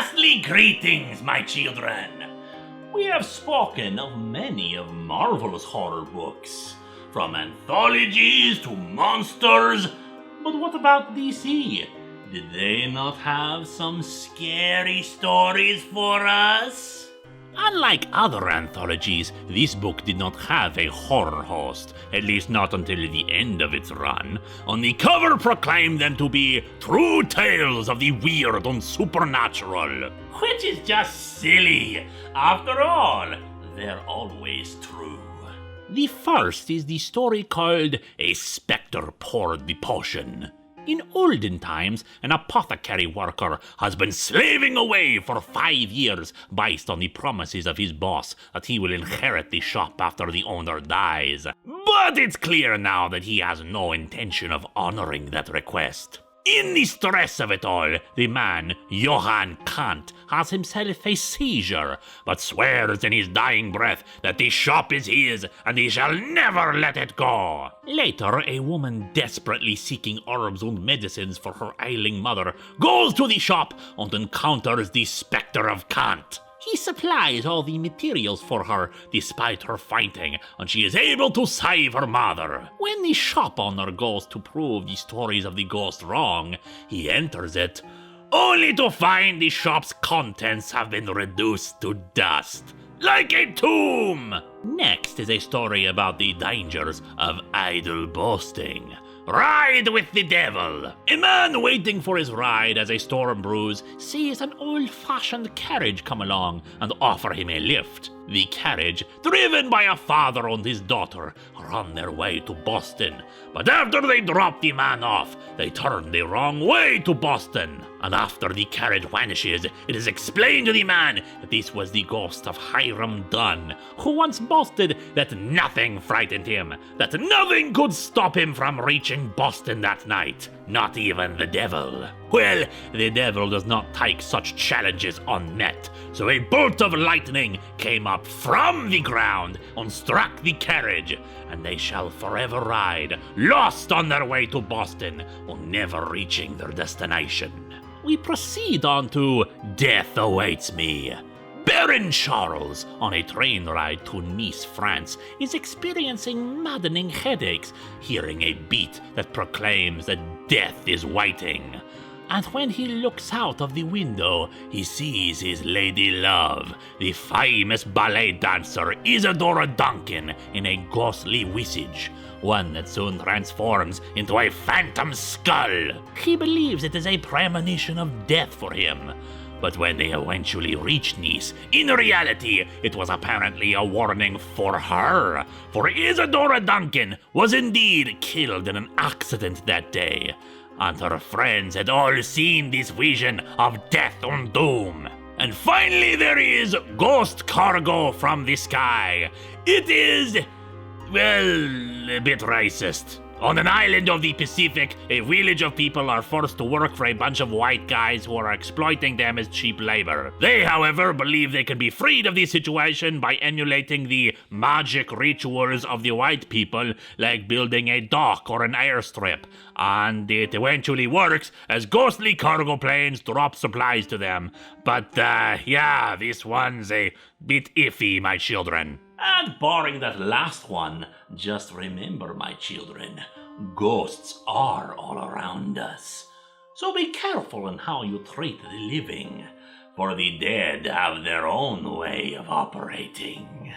ghastly greetings, my children. We have spoken of many of Marvel's horror books, from anthologies to monsters, but what about DC? Did they not have some scary stories for us? Unlike other anthologies, this book did not have a horror host, at least not until the end of its run. On the cover proclaimed them to be true tales of the weird and supernatural, which is just silly. After all, they're always true. The first is the story called A Spectre Poured the Potion. In olden times, an apothecary worker has been slaving away for 5 years based on the promises of his boss that he will inherit the shop after the owner dies. But it's clear now that he has no intention of honoring that request. In the stress of it all, the man, Johann Kant, has himself a seizure, but swears in his dying breath that the shop is his and he shall never let it go. Later, a woman desperately seeking herbs and medicines for her ailing mother goes to the shop and encounters the Spectre of Kant. He supplies all the materials for her despite her fainting, and she is able to save her mother. When the shop owner goes to prove the stories of the ghost wrong, he enters it, only to find the shop's contents have been reduced to dust, like a tomb. Next is a story about the dangers of idle boasting. Ride with the devil. A man waiting for his ride as a storm brews sees an old-fashioned carriage come along and offer him a lift. The carriage, driven by a father and his daughter, are on their way to Boston. But after they drop the man off, they turn the wrong way to Boston. And after the carriage vanishes, it is explained to the man that this was the ghost of Hiram Dunn, who once boasted that nothing frightened him, that nothing could stop him from reaching Boston that night, not even the devil. Well, the devil does not take such challenges on net, so a bolt of lightning came up from the ground and struck the carriage, and they shall forever ride, lost on their way to Boston, and never reaching their destination. We proceed on to Death Awaits Me. Baron Charles, on a train ride to Nice, France, is experiencing maddening headaches, hearing a beat that proclaims that death is waiting. And when he looks out of the window, he sees his lady love, the famous ballet dancer Isadora Duncan, in a ghostly visage, one that soon transforms into a phantom skull. He believes it is a premonition of death for him. But when they eventually reach Nice, in reality, it was apparently a warning for her, for Isadora Duncan was indeed killed in an accident that day, and her friends had all seen this vision of death and doom. And finally there is Ghost Cargo from the Sky. It is, well, a bit racist. On an island of the Pacific, a village of people are forced to work for a bunch of white guys who are exploiting them as cheap labor. They, however, believe they can be freed of this situation by emulating the magic rituals of the white people, like building a dock or an airstrip. And it eventually works as ghostly cargo planes drop supplies to them. But, yeah, this one's a bit iffy, my children. And barring that last one, just remember, my children, ghosts are all around us. So be careful in how you treat the living, for the dead have their own way of operating.